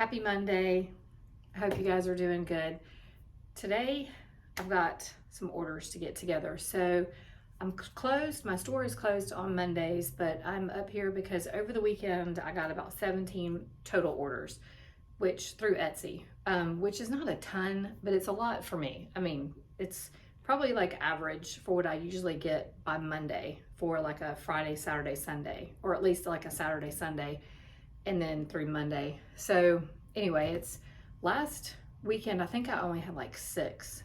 Happy Monday. I hope you guys are doing good. Today, I've got some orders to get together. So I'm closed. My store is closed on Mondays, but I'm up here because over the weekend, I got about 17 total orders, which through Etsy, which is not a ton, but it's a lot for me. I mean, it's probably like average for what I usually get by Monday for like a Friday, Saturday, Sunday, or at least like a Saturday, Sunday, and then through Monday. So anyway, it's last weekend, I think I only had like 6,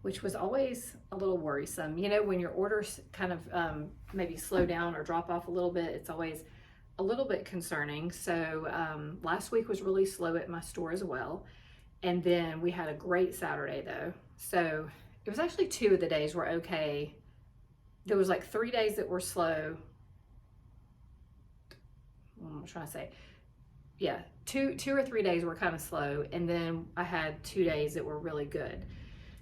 which was always a little worrisome. You know, when your orders kind of maybe slow down or drop off a little bit, it's always a little bit concerning. So last week was really slow at my store as well. And then we had a great Saturday though. So it was actually 2 of the days were okay. There was like 3 days that were slow. I'm trying to say, yeah, two or 3 days were kind of slow, and then I had 2 days that were really good.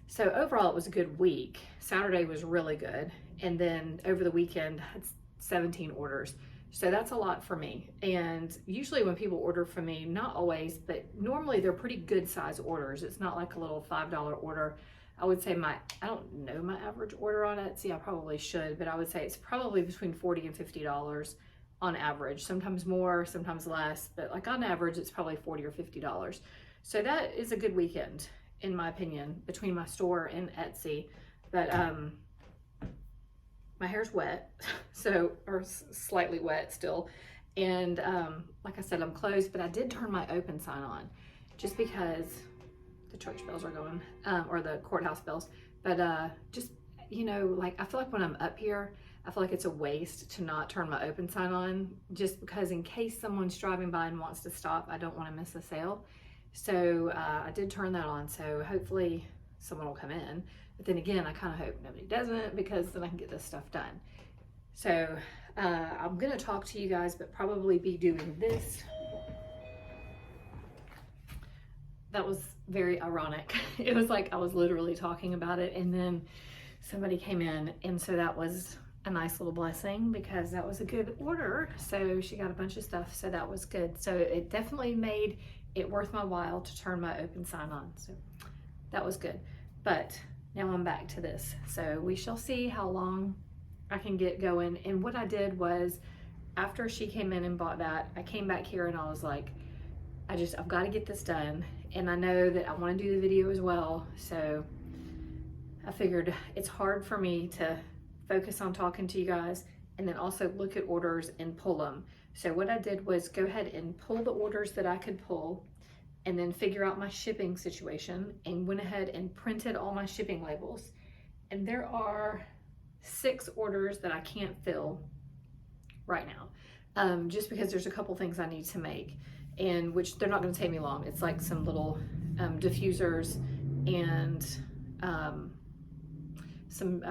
So overall, it was a good week. Saturday was really good, and then over the weekend, I had 17 orders. So that's a lot for me. And usually when people order from me, not always, but normally they're pretty good size orders. It's not like a little $5 order. I would say I don't know my average order on Etsy. I probably should, but I would say it's probably between $40 and $50 on average, sometimes more, sometimes less, but like on average, it's probably $40 or $50. So that is a good weekend, in my opinion, between my store and Etsy. But my hair's wet, so, or slightly wet still. And like I said, I'm closed, but I did turn my open sign on just because the church bells are going, or the courthouse bells. But just, you know, like I feel like when I'm up here, I feel like it's a waste to not turn my open sign on, just because in case someone's driving by and wants to stop, I don't want to miss a sale. So I did turn that on, so hopefully someone will come in. But then again, I kind of hope nobody doesn't, because then I can get this stuff done. So I'm going to talk to you guys, but probably be doing this. That was very ironic. It was like I was literally talking about it, and then somebody came in, and so that was a nice little blessing, because that was a good order. So she got a bunch of stuff, so that was good. So it definitely made it worth my while to turn my open sign on. So that was good. But now I'm back to this. So we shall see how long I can get going. And what I did was, after she came in and bought that, I came back here and I was like, I've got to get this done. And I know that I want to do the video as well. So I figured it's hard for me to focus on talking to you guys and then also look at orders and pull them. So what I did was go ahead and pull the orders that I could pull, and then figure out my shipping situation, and went ahead and printed all my shipping labels. And there are 6 orders that I can't fill right now, just because there's a couple things I need to make, and which they're not going to take me long. It's like some little diffusers and some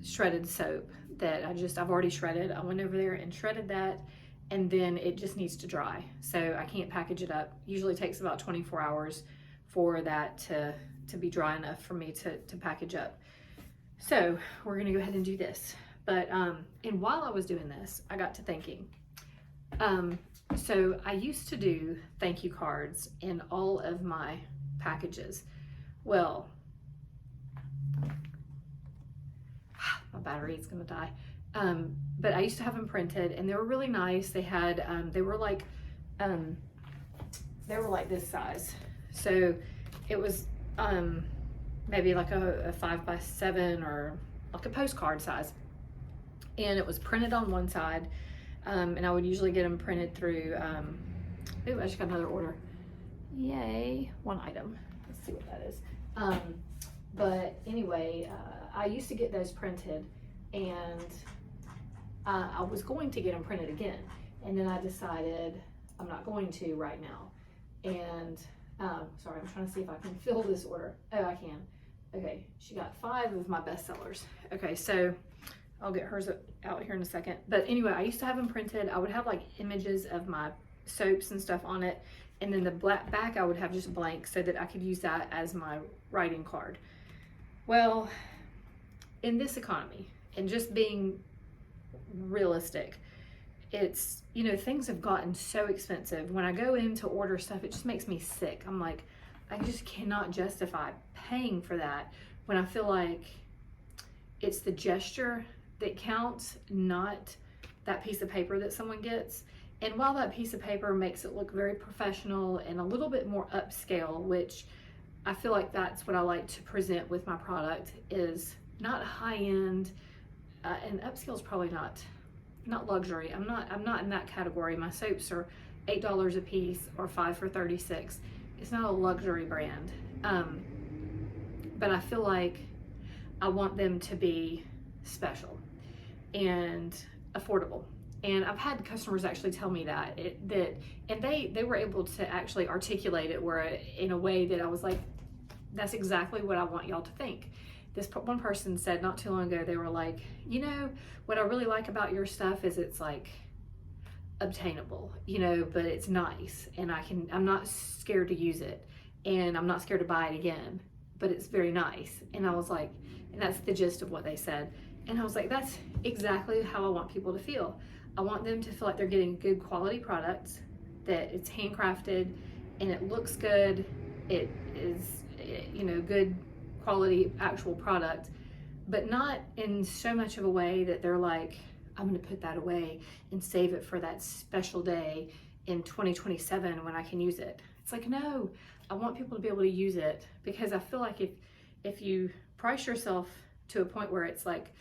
shredded soap that I've already shredded. I went over there and shredded that, and then it just needs to dry. So I can't package it up. Usually takes about 24 hours for that to be dry enough for me to package up. So we're gonna go ahead and do this. But and while I was doing this, I got to thinking. So I used to do thank you cards in all of my packages. Well, my battery is gonna die. But I used to have them printed, and they were really nice. They had, they were like this size. So it was maybe like a 5x7, or like a postcard size. And it was printed on one side. And I would usually get them printed through, ooh, I just got another order. Yay, 1 item. Let's see what that is. But anyway, I used to get those printed, and I was going to get them printed again. And then I decided I'm not going to right now. And sorry, I'm trying to see if I can fill this order. Oh, I can. Okay, she got 5 of my bestsellers. Okay, so I'll get hers out here in a second. But anyway, I used to have them printed. I would have like images of my soaps and stuff on it. And then the back I would have just blank, so that I could use that as my writing card. Well, in this economy, and just being realistic, it's, you know, things have gotten so expensive. When I go in to order stuff, it just makes me sick. I'm like, I just cannot justify paying for that when I feel like it's the gesture that counts, not that piece of paper that someone gets. And while that piece of paper makes it look very professional and a little bit more upscale, which I feel like that's what I like to present with my product, is not high end, and upscale is probably not luxury. I'm not in that category. My soaps are $8 a piece or 5 for $36. It's not a luxury brand, but I feel like I want them to be special and affordable. And I've had customers actually tell me and they were able to actually articulate it in a way that I was like, that's exactly what I want y'all to think. This one person said not too long ago, they were like, you know, what I really like about your stuff is it's like obtainable, you know, but it's nice, and I'm not scared to use it, and I'm not scared to buy it again, but it's very nice. And I was like, and that's the gist of what they said. And I was like, that's exactly how I want people to feel. I want them to feel like they're getting good quality products, that it's handcrafted and it looks good. It is, you know, good quality actual product, but not in so much of a way that they're like, I'm going to put that away and save it for that special day in 2027 when I can use it. It's like, no, I want people to be able to use it, because I feel like if you price yourself to a point where it's like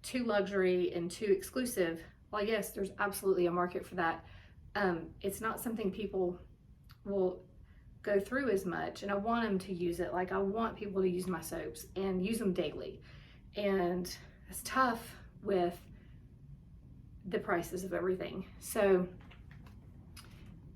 too luxury and too exclusive, well, yes, there's absolutely a market for that. It's not something people will go through as much, and I want them to use it. Like, I want people to use my soaps and use them daily, and it's tough with the prices of everything. So,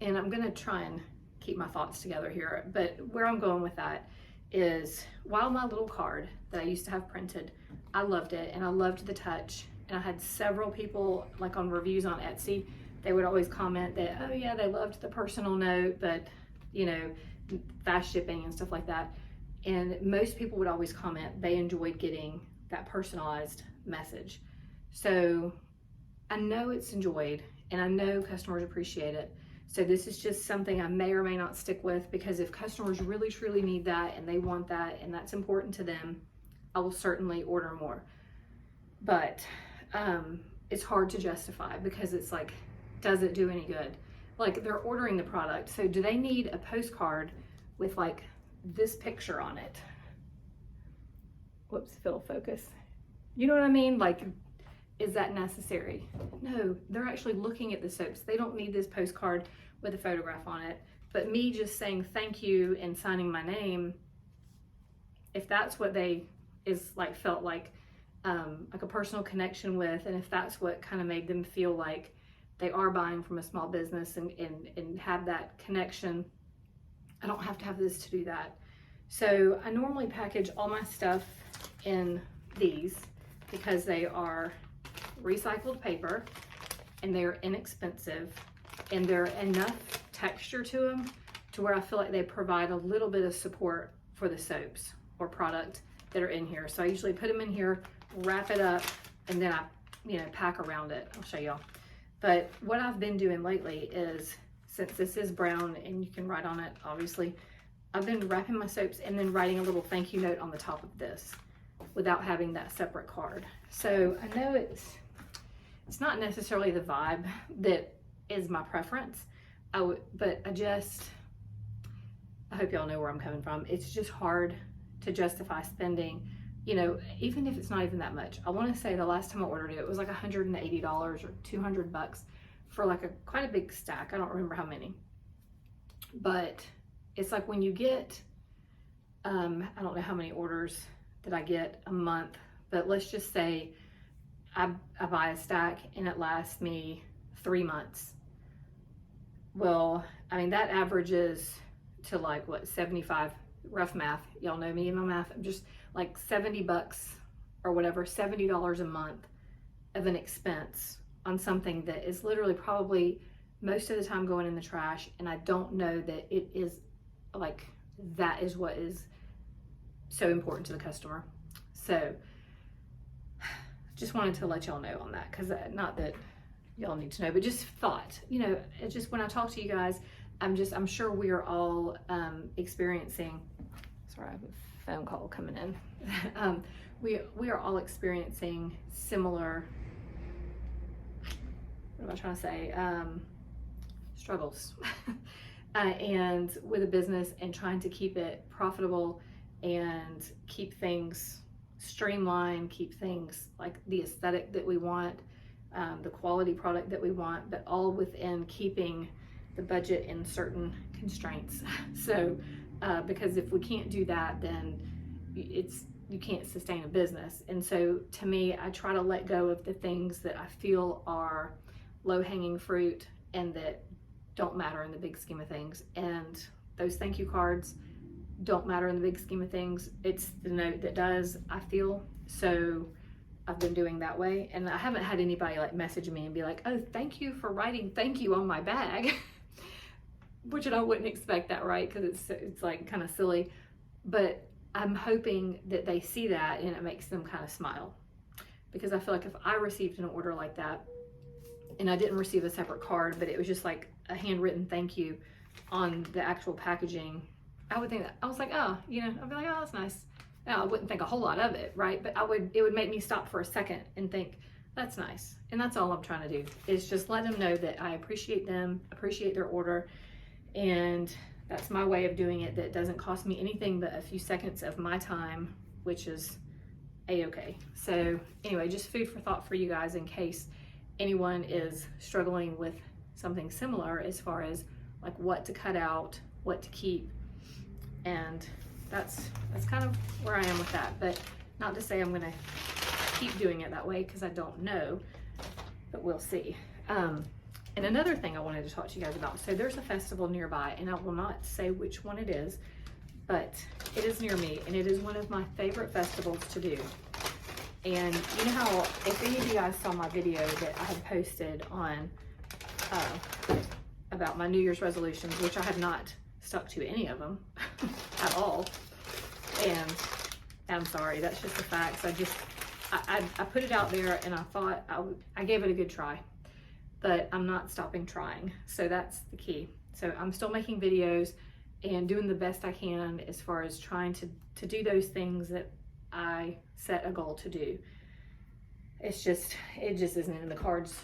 and I'm gonna try and keep my thoughts together here, but where I'm going with that is, while my little card that I used to have printed, I loved it and I loved the touch, and I had several people, like on reviews on Etsy, they would always comment that, oh yeah, they loved the personal note, but you know, fast shipping and stuff like that. And most people would always comment they enjoyed getting that personalized message. So I know it's enjoyed, and I know customers appreciate it. So this is just something I may or may not stick with, because if customers really truly need that and they want that and that's important to them, I will certainly order more. But it's hard to justify, because it's like, does it do any good? Like, they're ordering the product, so do they need a postcard with like this picture on it? Whoops, fiddle focus. You know what I mean? Like, is that necessary? No, they're actually looking at the soaps. They don't need this postcard with a photograph on it. But me just saying thank you and signing my name, if that's what they felt like a personal connection with, and if that's what kind of made them feel like they are buying from a small business and have that connection, I don't have to have this to do that. So I normally package all my stuff in these, because they are recycled paper and they're inexpensive, and they're enough texture to them to where I feel like they provide a little bit of support for the soaps or product that are in here. So I usually put them in here, wrap it up, and then I, you know, pack around it. I'll show y'all. But what I've been doing lately is, since this is brown and you can write on it, obviously, I've been wrapping my soaps and then writing a little thank you note on the top of this without having that separate card. So I know it's not necessarily the vibe that is my preference, but I hope y'all know where I'm coming from. It's just hard to justify spending, you know, even if it's not even that much. I want to say the last time I ordered it, it was like $180 or $200 for like quite a big stack. I don't remember how many, but it's like when you get, I don't know how many orders that I get a month, but let's just say I buy a stack and it lasts me 3 months. Well, I mean, that averages to like what, 75, rough math. Y'all know me and my math. I'm just like $70 or whatever, $70 a month of an expense on something that is literally probably most of the time going in the trash. And I don't know that it is like, that is what is so important to the customer. So just wanted to let y'all know on that, because not that y'all need to know, but just thought, it's just when I talk to you guys, I'm sure we are all experiencing, sorry, I have a phone call coming in. We are all experiencing similar, what am I trying to say, struggles and with a business, and trying to keep it profitable and keep things streamlined, keep things like the aesthetic that we want, the quality product that we want, but all within keeping the budget in certain constraints. So because if we can't do that, then you can't sustain a business. And so to me, I try to let go of the things that I feel are low-hanging fruit and that don't matter in the big scheme of things. And those thank you cards don't matter in the big scheme of things. It's the note that does, I feel. So I've been doing that way, and I haven't had anybody like message me and be like, oh, thank you for writing thank you on my bag. Which I wouldn't expect that, right? Because it's like kind of silly, but I'm hoping that they see that and it makes them kind of smile, because I feel like if I received an order like that and I didn't receive a separate card, but it was just like a handwritten thank you on the actual packaging, I would think that, I was like, oh, I'd be like, oh, that's nice. Now, I wouldn't think a whole lot of it, right? But it would make me stop for a second and think, that's nice. And that's all I'm trying to do, is just let them know that I appreciate them, appreciate their order. And that's my way of doing it. That doesn't cost me anything but a few seconds of my time, which is a-okay. So anyway, just food for thought for you guys in case anyone is struggling with something similar as far as like what to cut out, what to keep. And that's kind of where I am with that. But not to say I'm gonna keep doing it that way, because I don't know, but we'll see. And another thing I wanted to talk to you guys about, so there's a festival nearby, and I will not say which one it is, but it is near me, and it is one of my favorite festivals to do. And you know how, if any of you guys saw my video that I had posted on about my New Year's resolutions, which I have not stuck to any of them at all, and I'm sorry, that's just the facts. I put it out there, and I thought I gave it a good try. But I'm not stopping trying. So that's the key. So I'm still making videos and doing the best I can as far as trying to do those things that I set a goal to do. It just isn't in the cards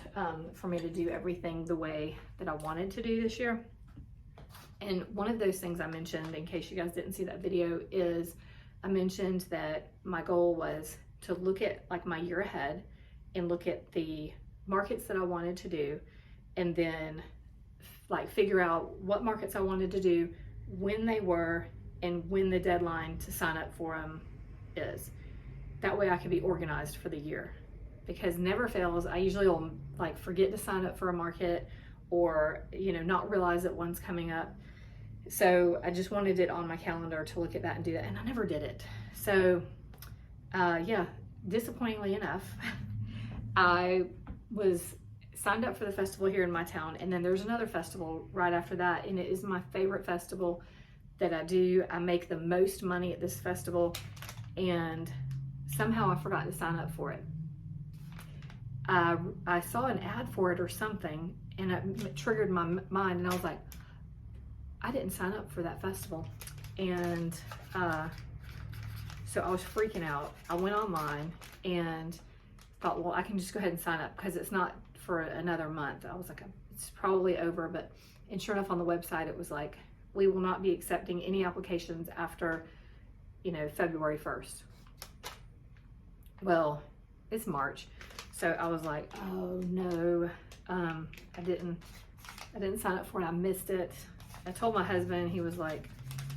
for me to do everything the way that I wanted to do this year. And one of those things I mentioned, in case you guys didn't see that video, is I mentioned that my goal was to look at like my year ahead and look at the markets that I wanted to do, and then like figure out what markets I wanted to do, when they were, and when the deadline to sign up for them is. That way I could be organized for the year, because never fails, I usually will like forget to sign up for a market, or not realize that one's coming up. So I just wanted it on my calendar to look at that and do that, and I never did it. So yeah, disappointingly enough, I was signed up for the festival here in my town, and then there's another festival right after that, and it is my favorite festival that I do. I make the most money at this festival, and somehow I forgot to sign up for it. I saw an ad for it or something, and it triggered my mind, and I was like, I didn't sign up for that festival. And so I was freaking out. I went online and thought, well, I can just go ahead and sign up because it's not for another month. I was like, it's probably over. And sure enough, on the website, it was like, we will not be accepting any applications after, February 1st. Well, it's March. So I was like, oh no, I didn't sign up for it. I missed it. I told my husband, he was like,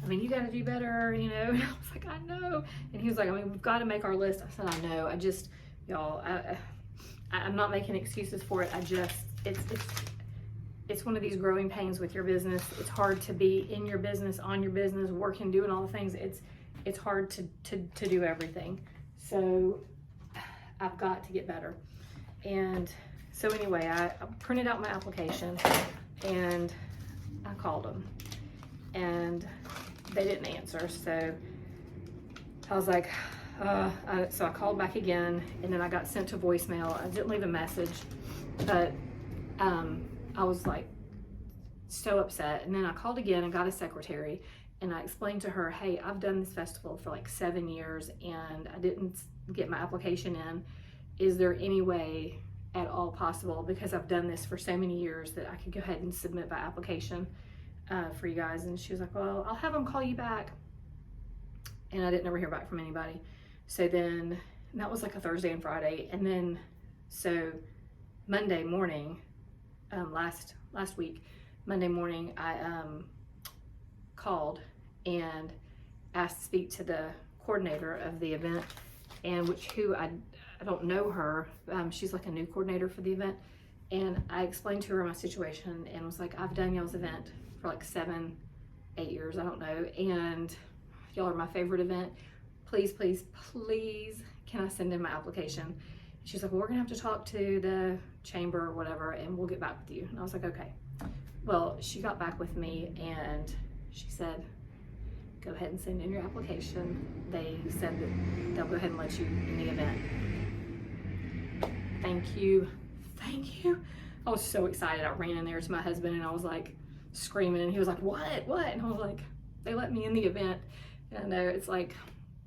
you got to do better, And I was like, I know. And he was like, we've got to make our list. I said, I know. Y'all, I'm not making excuses for it. It's one of these growing pains with your business. It's hard to be in your business, on your business, working, doing all the things. It's hard to do everything. So I've got to get better. And so anyway, I printed out my application and I called them, and they didn't answer. So I was like, so I called back again, and then I got sent to voicemail. I didn't leave a message, but I was like so upset. And then I called again and got a secretary, and I explained to her, hey, I've done this festival for like 7 years and I didn't get my application in. Is there any way at all possible, because I've done this for so many years, that I could go ahead and submit my application for you guys? And she was like, well, I'll have them call you back. And I didn't ever hear back from anybody. So then, and that was like a Thursday and Friday. And then, so Monday morning, last week, Monday morning, I called and asked to speak to the coordinator of the event, and who I don't know her. She's like a new coordinator for the event. And I explained to her my situation and was like, I've done y'all's event for like 7, 8 years, I don't know. And y'all are my favorite event. Please, please, please, can I send in my application? She's like, well, we're gonna have to talk to the chamber or whatever, and we'll get back with you. And I was like, okay. Well, she got back with me and she said, go ahead and send in your application. They said that they'll go ahead and let you in the event. Thank you, thank you. I was so excited. I ran in there to my husband and I was like screaming, and he was like, what? And I was like, they let me in the event. And I know it's like,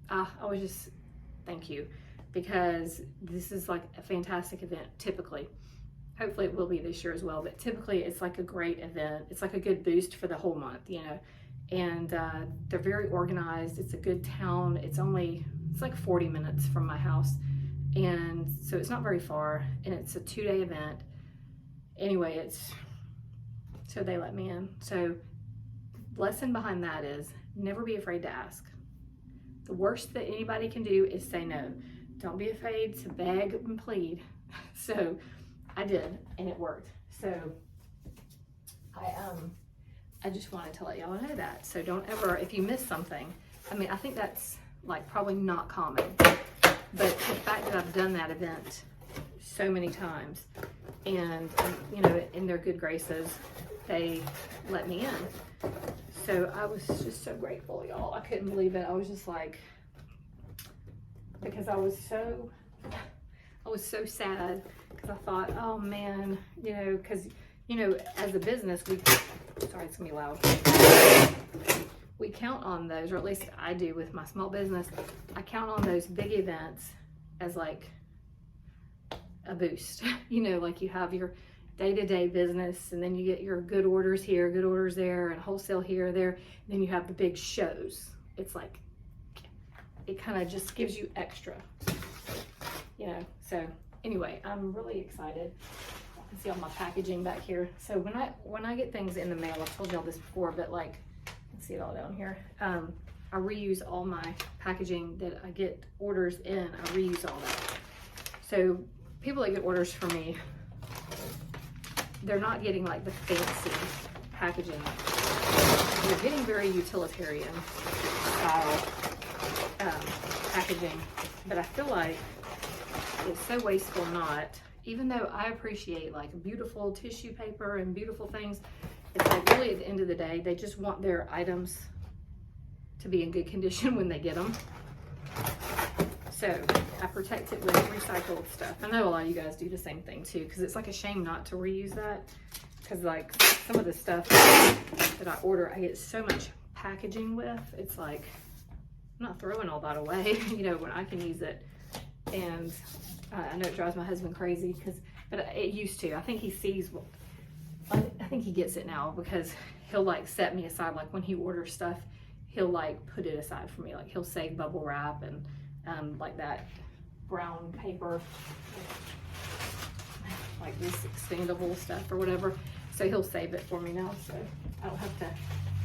I was just, thank you, because this is like a fantastic event typically. Hopefully it will be this year as well, but typically it's like a great event. It's like a good boost for the whole month, you know. And they're very organized. It's a good town. It's like 40 minutes from my house. And so it's not very far, and it's a 2-day event. Anyway, so they let me in. So lesson behind that is never be afraid to ask. The worst that anybody can do is say no. Don't be afraid to beg and plead. So I did, and it worked. So I just wanted to let y'all know that. So don't ever, if you miss something, I mean, I think that's like probably not common, but the fact that I've done that event so many times, and you know, in their good graces, they let me in. So I was just so grateful, y'all. I couldn't believe it. I was just like, because I was so sad, because I thought, oh man, you know, because, you know, as a business, sorry, it's gonna be loud. We count on those, or at least I do with my small business. I count on those big events as like a boost. You know, like you have your day-to-day business, and then you get your good orders here, good orders there, and wholesale here, there. And then you have the big shows. It's like, it kind of just gives you extra, you know. So anyway, I'm really excited. I can see all my packaging back here. So when I get things in the mail, I've told y'all this before, but like, let's see it all down here. I reuse all my packaging that I get orders in. I reuse all that. So people that get orders from me, they're not getting like the fancy packaging. They're getting very utilitarian style packaging, but I feel like it's so wasteful not, even though I appreciate like beautiful tissue paper and beautiful things, it's like really at the end of the day, they just want their items to be in good condition when they get them. So I protect it with recycled stuff. I know a lot of you guys do the same thing too, because it's like a shame not to reuse that, because like some of the stuff that I order, I get so much packaging with, it's like, I'm not throwing all that away, you know, when I can use it. And I know it drives my husband crazy, but it used to. I think he sees, I think he gets it now, because he'll like set me aside, like when he orders stuff, he'll like put it aside for me. Like he'll save bubble wrap and like that brown paper, like this expandable stuff or whatever. So he'll save it for me now, so I don't have to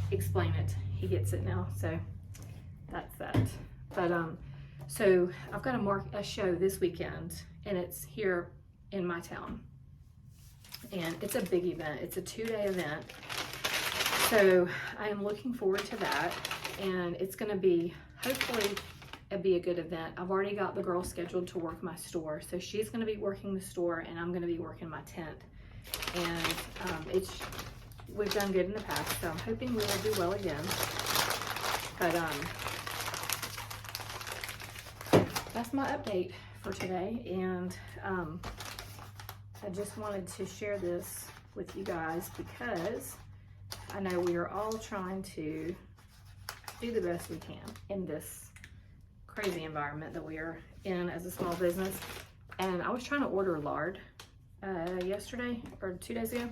explain it. He gets it now, so that's that. But so I've got a show this weekend, and it's here in my town, and it's a big event. It's a 2-day event, so I am looking forward to that, and it's going to be, hopefully it'll be a good event. I've already got the girl scheduled to work my store, so she's going to be working the store, and I'm going to be working my tent. And we've done good in the past, so I'm hoping we will do well again. But that's my update for today, and I just wanted to share this with you guys because I know we are all trying to do the best we can in this crazy environment that we are in as a small business. And I was trying to order lard yesterday or 2 days ago,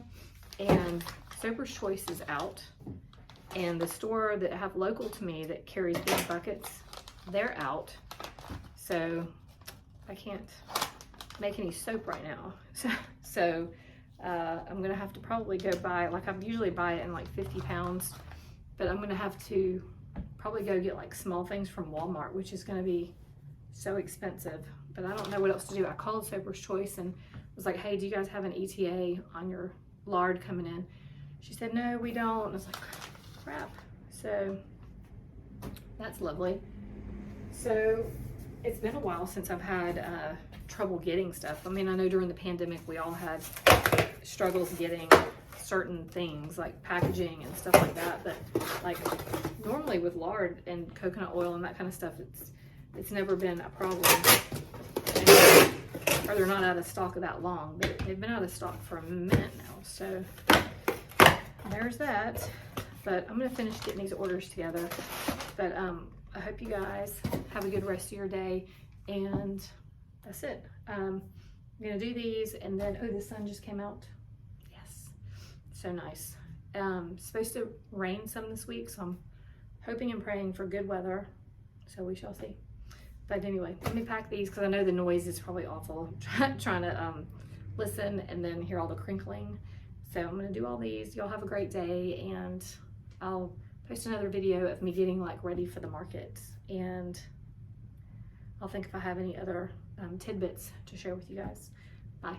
and Soper's Choice is out, and the store that I have local to me that carries big buckets, they're out, so I can't make any soap right now. So I'm gonna have to probably go buy, like I usually buy it in like 50 pounds, but I'm gonna have to probably go get like small things from Walmart, which is gonna be so expensive, but I don't know what else to do. I called Soper's Choice and was like, hey, do you guys have an ETA on your lard coming in? She said, no, we don't. And I was like, crap. So that's lovely. So it's been a while since I've had trouble getting stuff. I mean, I know during the pandemic we all had struggles getting certain things like packaging and stuff like that, but like normally with lard and coconut oil and that kind of stuff, it's never been a problem. Or they're not out of stock that long, but they've been out of stock for a minute now. So there's that. But I'm gonna finish getting these orders together. But I hope you guys have a good rest of your day, and that's it. I'm gonna do these, and then, oh, the sun just came out. Yes, so nice. Supposed to rain some this week, so I'm hoping and praying for good weather. So we shall see. But anyway, let me pack these because I know the noise is probably awful. Trying to listen and then hear all the crinkling. So I'm gonna do all these. Y'all have a great day, and I'll post another video of me getting like ready for the market, and I'll think if I have any other tidbits to share with you guys. Bye.